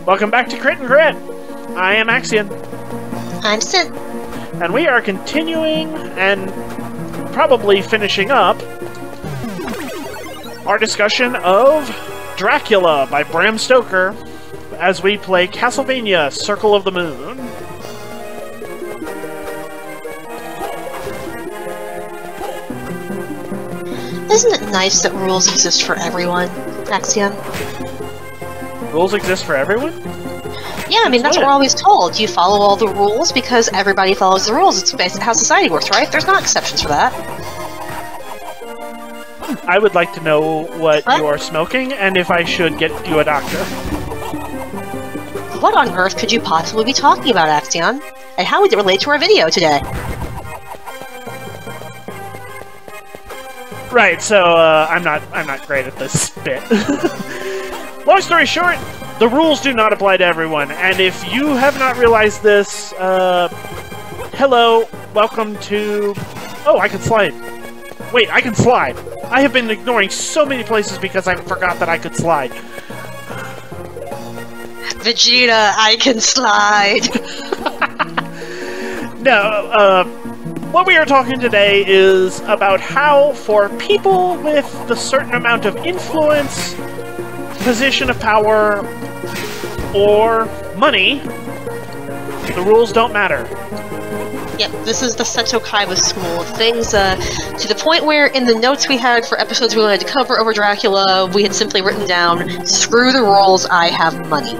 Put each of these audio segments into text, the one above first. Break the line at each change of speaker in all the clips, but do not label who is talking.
Welcome back to Crypt and Grit. I am Axion.
I'm Sin.
And we are continuing and probably finishing up our discussion of Dracula by Bram Stoker as we play Castlevania Circle of the Moon.
Isn't it nice that rules exist for everyone, Axion?
Rules exist for everyone?
Yeah, I mean, that's what we're always told. You follow all the rules because everybody follows the rules. It's basically how society works, right? There's not exceptions for that.
I would like to know what you are smoking and if I should get you a doctor.
What on earth could you possibly be talking about, Axion? And how would it relate to our video today?
Right, so I'm not great at this bit. Long story short, the rules do not apply to everyone, and if you have not realized this, hello, welcome to... Oh, I can slide. Wait, I can slide. I have been ignoring so many places because I forgot that I could slide.
Vegeta, I can slide!
No, what we are talking today is about how, for people with the certain amount of influence, position of power, or money, the rules don't matter.
Yep, this is the Seto Kaiba school of things, to the point where in the notes we had for episodes we wanted to cover over Dracula, we had simply written down, screw the rules, I have money.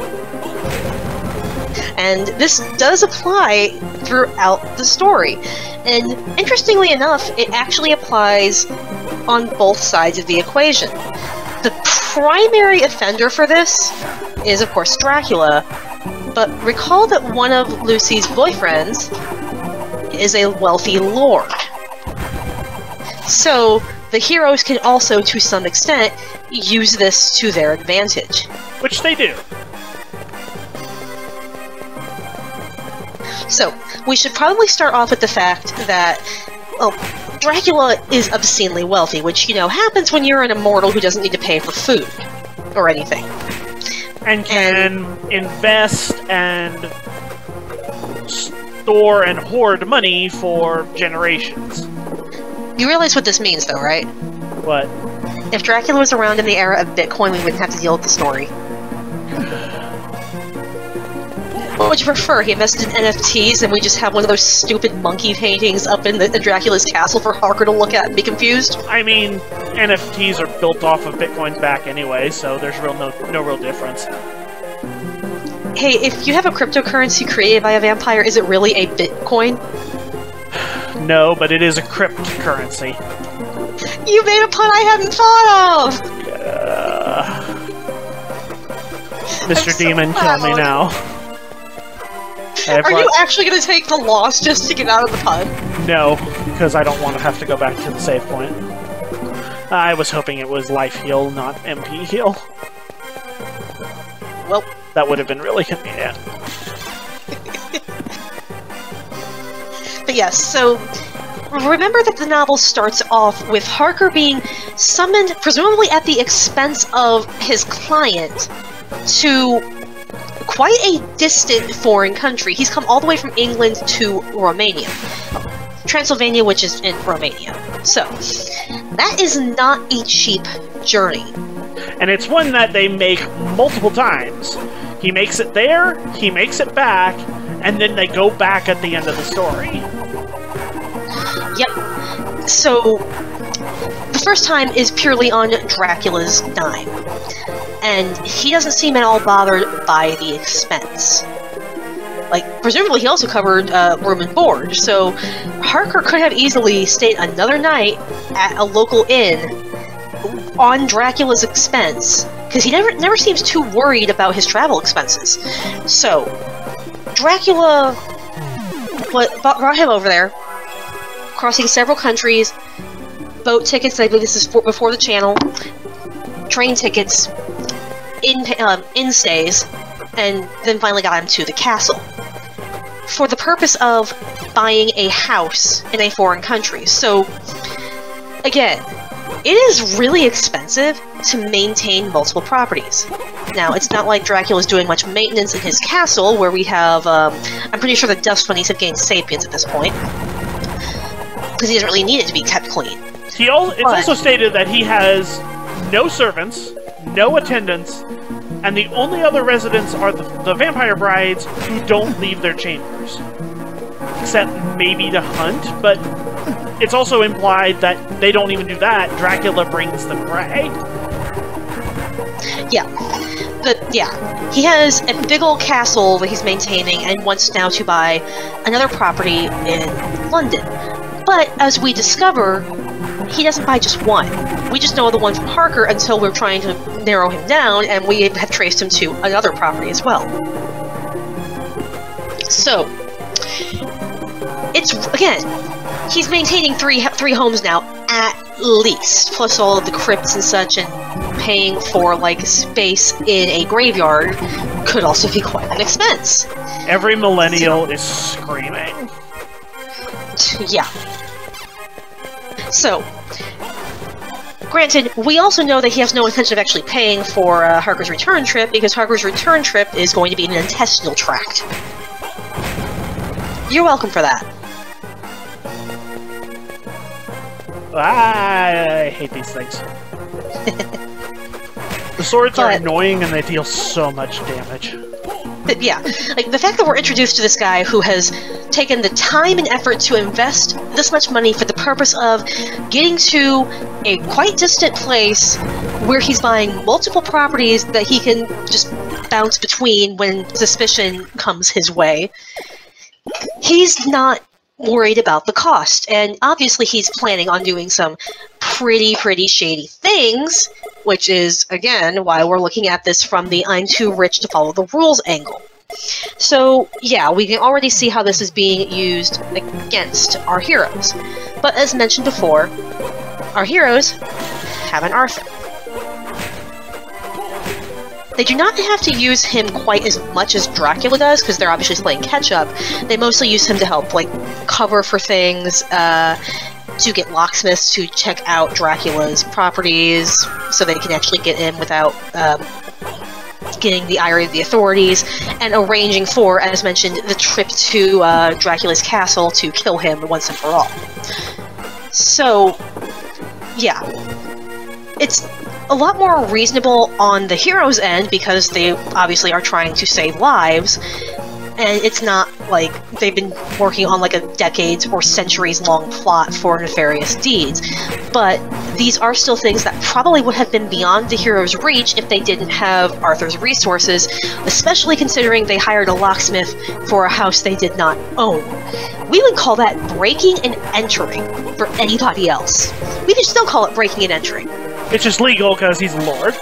And this does apply throughout the story. And interestingly enough, it actually applies on both sides of the equation. The primary offender for this is, of course, Dracula, but recall that one of Lucy's boyfriends is a wealthy lord. So, the heroes can also, to some extent, use this to their advantage.
Which they do.
So, we should probably start off with the fact that, well, Dracula is obscenely wealthy, which, you know, happens when you're an immortal who doesn't need to pay for food or anything.
And can invest and store and hoard money for generations.
You realize what this means, though, right?
What?
If Dracula was around in the era of Bitcoin, we wouldn't have to deal with the story. What would you prefer? He invested in NFTs and we just have one of those stupid monkey paintings up in the Dracula's castle for Harker to look at and be confused?
I mean, NFTs are built off of Bitcoin's back anyway, so there's no real difference.
Hey, if you have a cryptocurrency created by a vampire, is it really a Bitcoin?
No, but it is a cryptocurrency.
You made a pun I hadn't thought of!
Mr. Demon, kill me now.
Are you actually going to take the loss just to get out of the pun?
No, because I don't want to have to go back to the save point. I was hoping it was life heal, not MP heal.
Well,
that would have been really convenient.
But yes, so remember that the novel starts off with Harker being summoned, presumably at the expense of his client, to quite a distant foreign country. He's come all the way from England to Romania. Transylvania, which is in Romania. So, that is not a cheap journey.
And it's one that they make multiple times. He makes it there, he makes it back, and then they go back at the end of the story.
Yep. So, the first time is purely on Dracula's dime. And he doesn't seem at all bothered by the expense. Like, presumably he also covered room and board, so Harker could have easily stayed another night at a local inn on Dracula's expense, because he never seems too worried about his travel expenses. So, Dracula brought him over there, crossing several countries, boat tickets, I believe this is before the channel, train tickets, in stays, and then finally got him to the castle. For the purpose of buying a house in a foreign country. So, again, it is really expensive to maintain multiple properties. Now, it's not like Dracula's doing much maintenance in his castle, where we have, I'm pretty sure the dust bunnies have gained sapience at this point, because he doesn't really need it to be kept clean.
It's also stated that he has no servants, no attendants, and the only other residents are the vampire brides who don't leave their chambers. Except maybe to hunt, but it's also implied that they don't even do that. Dracula brings them prey.
Yeah. He has a big old castle that he's maintaining and wants now to buy another property in London. But, as we discover, he doesn't buy just one. We just know the one from Harker until we're trying to narrow him down, and we have traced him to another property as well. So, it's, again, he's maintaining three homes now, at least, plus all of the crypts and such, and paying for, like, space in a graveyard could also be quite an expense.
Every millennial is screaming.
Yeah. So, granted, we also know that he has no intention of actually paying for Harker's return trip, because Harker's return trip is going to be an intestinal tract. You're welcome for that.
I hate these things. The swords are annoying and they deal so much damage.
But yeah, like, the fact that we're introduced to this guy who has taken the time and effort to invest this much money for the purpose of getting to a quite distant place where he's buying multiple properties that he can just bounce between when suspicion comes his way, he's not worried about the cost. And obviously he's planning on doing some pretty shady things, which is, again, why we're looking at this from the I'm too rich to follow the rules angle. So, yeah, we can already see how this is being used against our heroes. But as mentioned before, our heroes have an Arthur. They do not have to use him quite as much as Dracula does, because they're obviously playing catch-up. They mostly use him to help, like, cover for things, to get locksmiths to check out Dracula's properties, so they can actually get in without getting the ire of the authorities, and arranging for, as mentioned, the trip to Dracula's castle to kill him once and for all. So, yeah. It's a lot more reasonable on the hero's end, because they obviously are trying to save lives, and it's not like they've been working on like a decades or centuries long plot for nefarious deeds. But these are still things that probably would have been beyond the hero's reach if they didn't have Arthur's resources, especially considering they hired a locksmith for a house they did not own. We would call that breaking and entering for anybody else. We would still call it breaking and entering.
It's just legal because he's a lord,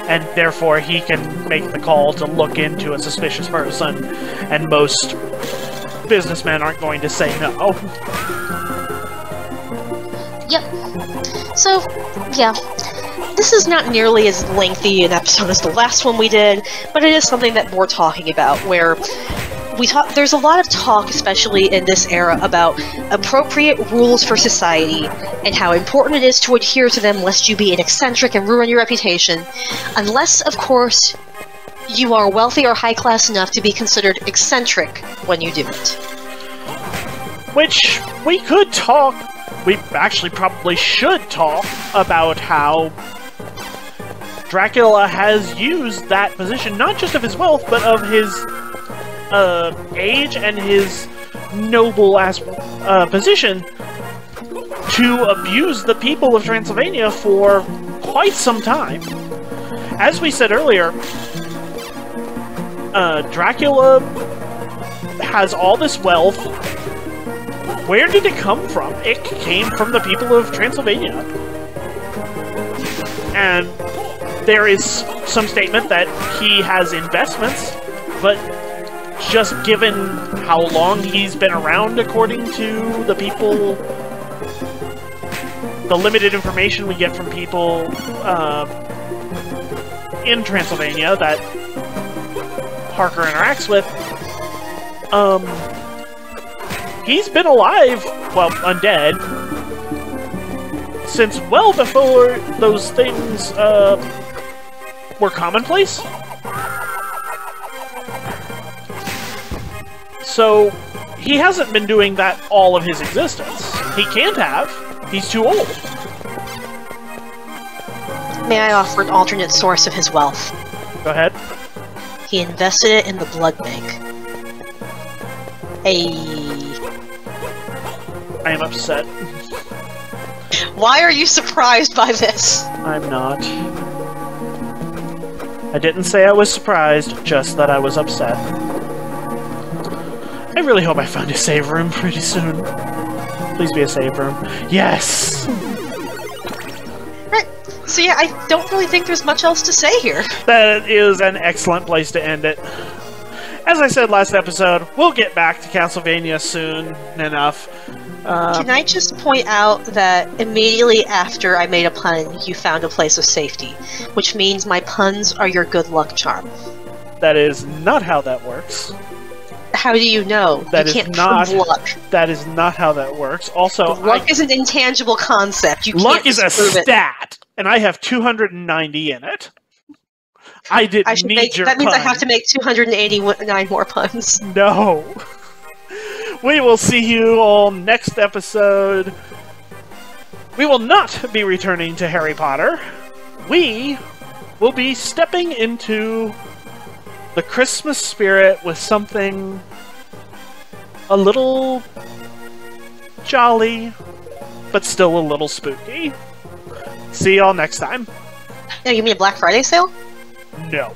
and therefore he can make the call to look into a suspicious person, and most businessmen aren't going to say no.
Yep. So, yeah. This is not nearly as lengthy an episode as the last one we did, but it is something that we're talking about, where there's a lot of talk, especially in this era, about appropriate rules for society and how important it is to adhere to them lest you be an eccentric and ruin your reputation, unless, of course, you are wealthy or high class enough to be considered eccentric when you do it.
Which, we could talk, we actually probably should talk about how Dracula has used that position, not just of his wealth, but of his age and his noble position to abuse the people of Transylvania for quite some time. As we said earlier, Dracula has all this wealth. Where did it come from? It came from the people of Transylvania. And there is some statement that he has investments, but just given how long he's been around, according to the people, the limited information we get from people in Transylvania that Harker interacts with, he's been alive, well, undead, since well before those things were commonplace. So he hasn't been doing that all of his existence. He can't have. He's too old.
May I offer an alternate source of his wealth?
Go ahead.
He invested it in the blood bank.
I am upset.
Why are you surprised by this?
I'm not. I didn't say I was surprised, just that I was upset. I really hope I find a save room pretty soon. Please be a save room. Yes!
Right. So yeah, I don't really think there's much else to say here.
That is an excellent place to end it. As I said last episode, we'll get back to Castlevania soon enough.
Can I just point out that immediately after I made a pun, you found a place of safety, which means my puns are your good luck charm.
That is not how that works.
How do you know?
That
you can't prove luck.
That is not how that works. Also,
luck is an intangible concept.
Luck is a stat, and I have 290 in it. I didn't need your
That means
pun.
I have to make 289 more puns.
No. We will see you all next episode. We will not be returning to Harry Potter. We will be stepping into the Christmas spirit with something a little jolly, but still a little spooky. See y'all next time.
You mean a Black Friday sale?
No.